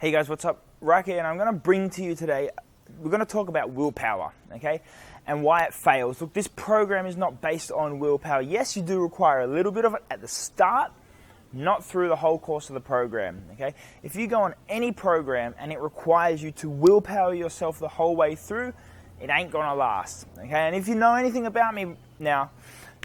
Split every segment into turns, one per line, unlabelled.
Hey guys, what's up? Raki, and I'm going to bring to you today, we're going to talk about willpower, okay? And why it fails. Look, this program is not based on willpower. Yes, you do require a little bit of it at the start, not through the whole course of the program, okay? If you go on any program and it requires you to willpower yourself the whole way through, it ain't going to last, okay? And if you know anything about me now,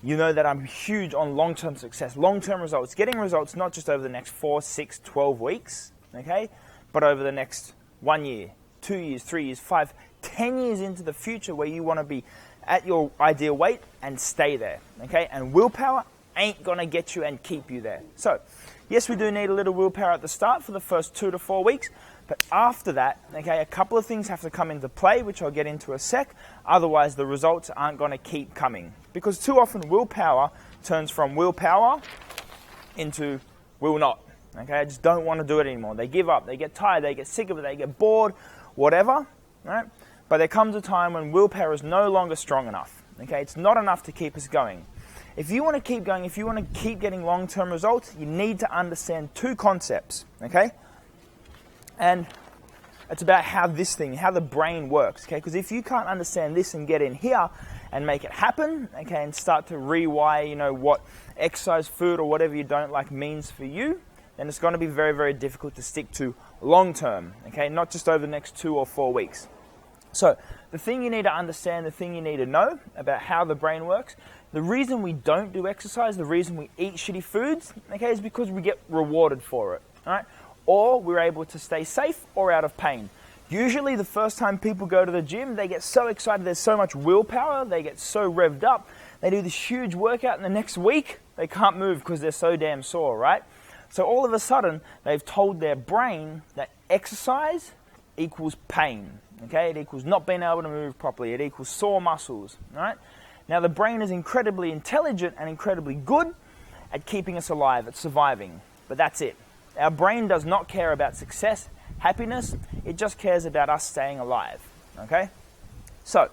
you know that I'm huge on long-term success, long-term results, getting results not just over the next 4, 6, 12 weeks, okay? But over the next 1 year, 2 years, 3 years, 5, 10 years into the future where you want to be at your ideal weight and stay there, okay? And willpower ain't going to get you and keep you there. So, yes, we do need a little willpower at the start for the first 2 to 4 weeks, but after that, okay, a couple of things have to come into play, which I'll get into a sec. Otherwise, the results aren't going to keep coming. Because too often, willpower turns from willpower into will not. Okay, I just don't want to do it anymore. They give up, they get tired, they get sick of it, they get bored, whatever, right? But there comes a time when willpower is no longer strong enough. Okay, it's not enough to keep us going. If you want to keep going, if you want to keep getting long-term results, you need to understand 2 concepts, okay? And it's about how the brain works, okay? Because if you can't understand this and get in here and make it happen, okay, and start to rewire, what exercise, food, or whatever you don't like means for you, then it's going to be very, very difficult to stick to long term, okay? Not just over the next 2 or 4 weeks. So the thing you need to understand, the thing you need to know about how the brain works, the reason we don't do exercise, the reason we eat shitty foods, okay, is because we get rewarded for it, all right? Or we're able to stay safe or out of pain. Usually the first time people go to the gym, they get so excited, there's so much willpower, they get so revved up, they do this huge workout, and the next week they can't move because they're so damn sore, right? So all of a sudden, they've told their brain that exercise equals pain, okay? It equals not being able to move properly. It equals sore muscles, right? Now, the brain is incredibly intelligent and incredibly good at keeping us alive, at surviving, but that's it. Our brain does not care about success, happiness. It just cares about us staying alive, okay? So,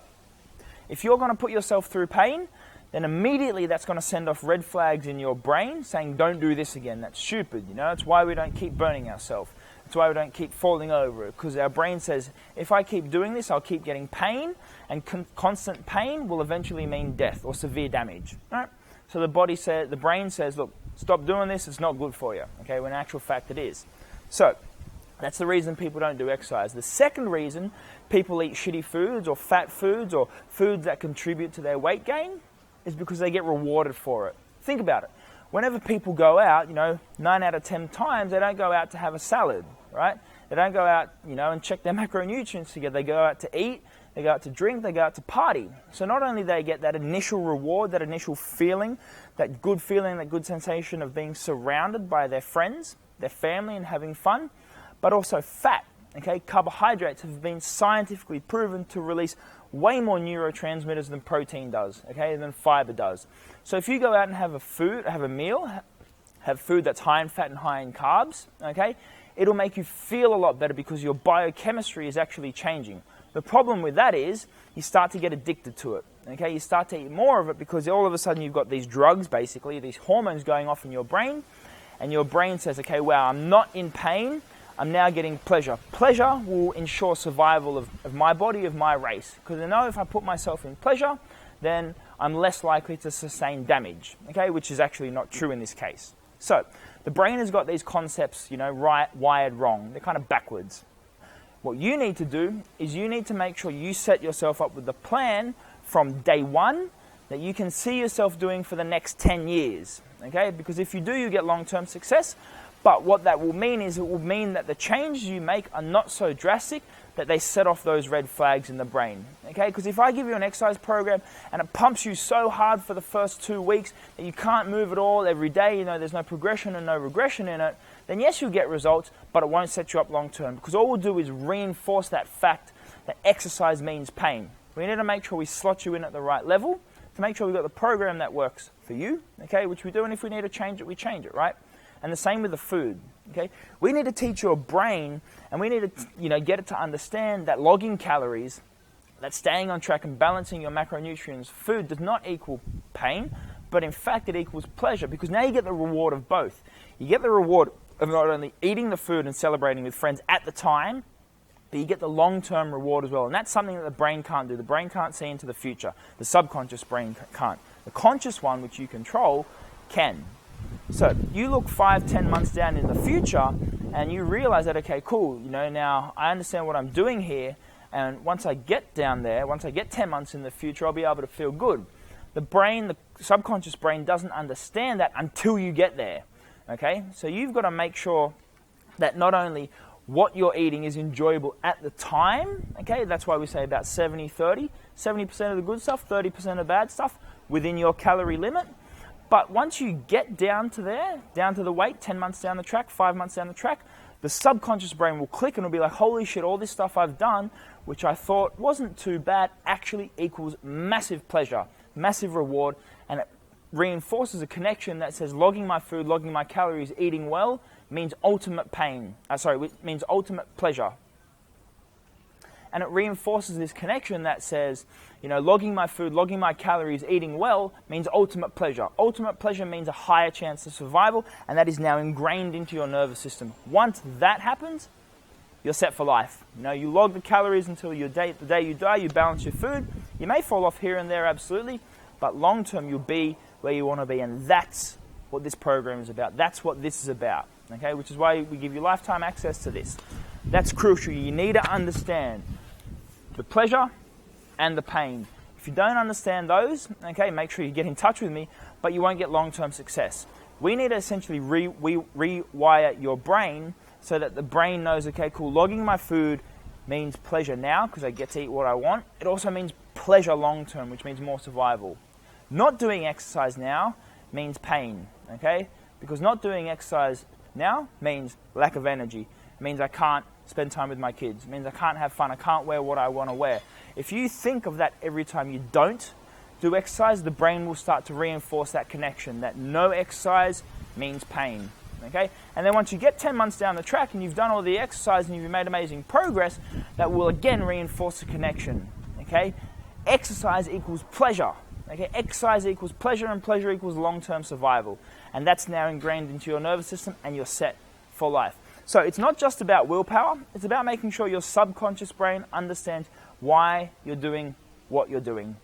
if you're going to put yourself through pain, then immediately that's going to send off red flags in your brain saying, don't do this again, that's stupid, That's why we don't keep burning ourselves. That's why we don't keep falling over, because our brain says, if I keep doing this, I'll keep getting pain, and constant pain will eventually mean death or severe damage, right? So the brain says, look, stop doing this, it's not good for you, okay? When in actual fact it is. So, that's the reason people don't do exercise. The second reason people eat shitty foods or fat foods or foods that contribute to their weight gain is because they get rewarded for it. Think about it. Whenever people go out, 9 out of 10 times, they don't go out to have a salad, right? They don't go out, and check their macronutrients together. They go out to eat, they go out to drink, they go out to party. So not only do they get that initial reward, that initial feeling, that good sensation of being surrounded by their friends, their family, and having fun, but also fat. Okay, carbohydrates have been scientifically proven to release way more neurotransmitters than protein does, okay, than fiber does. So if you go out and have a meal, have food that's high in fat and high in carbs, okay, it'll make you feel a lot better because your biochemistry is actually changing. The problem with that is you start to get addicted to it, okay? You start to eat more of it because all of a sudden you've got these drugs, basically, these hormones going off in your brain, and your brain says, okay, wow, I'm not in pain, I'm now getting pleasure. Pleasure will ensure survival of my body, of my race. Because I know if I put myself in pleasure, then I'm less likely to sustain damage, okay? Which is actually not true in this case. So, the brain has got these concepts, wired wrong. They're kind of backwards. What you need to do is you need to make sure you set yourself up with a plan from day one that you can see yourself doing for the next 10 years, okay? Because if you do, you get long-term success. But what that will mean is it will mean that the changes you make are not so drastic that they set off those red flags in the brain, okay? Because if I give you an exercise program and it pumps you so hard for the first 2 weeks that you can't move at all every day, there's no progression and no regression in it, then yes, you'll get results, but it won't set you up long term. Because all we'll do is reinforce that fact that exercise means pain. We need to make sure we slot you in at the right level to make sure we've got the program that works for you, okay? Which we do, and if we need to change it, we change it, right? And the same with the food, okay? We need to teach your brain, and we need to, get it to understand that logging calories, that staying on track and balancing your macronutrients, food does not equal pain, but in fact it equals pleasure, because now you get the reward of both. You get the reward of not only eating the food and celebrating with friends at the time, but you get the long-term reward as well. And that's something that the brain can't do. The brain can't see into the future. The subconscious brain can't. The conscious one, which you control, can. So you look 5-10 months down in the future and you realize that, okay, cool, now I understand what I'm doing here, and once I get down there, once I get 10 months in the future, I'll be able to feel good. The brain, the subconscious brain, doesn't understand that until you get there. Okay? So you've got to make sure that not only what you're eating is enjoyable at the time, okay, that's why we say about 70-30, 70% of the good stuff, 30% of the bad stuff within your calorie limit. But once you get down to there, down to the weight, 10 months down the track, 5 months down the track, the subconscious brain will click and it'll be like, holy shit, all this stuff I've done, which I thought wasn't too bad, actually equals massive pleasure, massive reward, and it reinforces a connection that says logging my food, logging my calories, eating well means ultimate means ultimate pleasure. And it reinforces this connection that says, logging my food, logging my calories, eating well means ultimate pleasure. Ultimate pleasure means a higher chance of survival, and that is now ingrained into your nervous system. Once that happens, you're set for life. You log the calories until the day you die, you balance your food. You may fall off here and there, absolutely, but long term you'll be where you want to be, and that's what this program is about. That's what this is about, okay? Which is why we give you lifetime access to this. That's crucial. You need to understand the pleasure and the pain. If you don't understand those, okay, make sure you get in touch with me, but you won't get long-term success. We need to essentially rewire your brain so that the brain knows, okay, cool, logging my food means pleasure now because I get to eat what I want. It also means pleasure long-term, which means more survival. Not doing exercise now means pain, okay? Because not doing exercise now means lack of energy. It means I can't spend time with my kids. It means I can't have fun. I can't wear what I want to wear. If you think of that every time you don't do exercise, the brain will start to reinforce that connection, that no exercise means pain, okay? And then once you get 10 months down the track and you've done all the exercise and you've made amazing progress, that will again reinforce the connection, okay? Exercise equals pleasure. Okay, exercise equals pleasure, and pleasure equals long-term survival. And that's now ingrained into your nervous system, and you're set for life. So it's not just about willpower, it's about making sure your subconscious brain understands why you're doing what you're doing.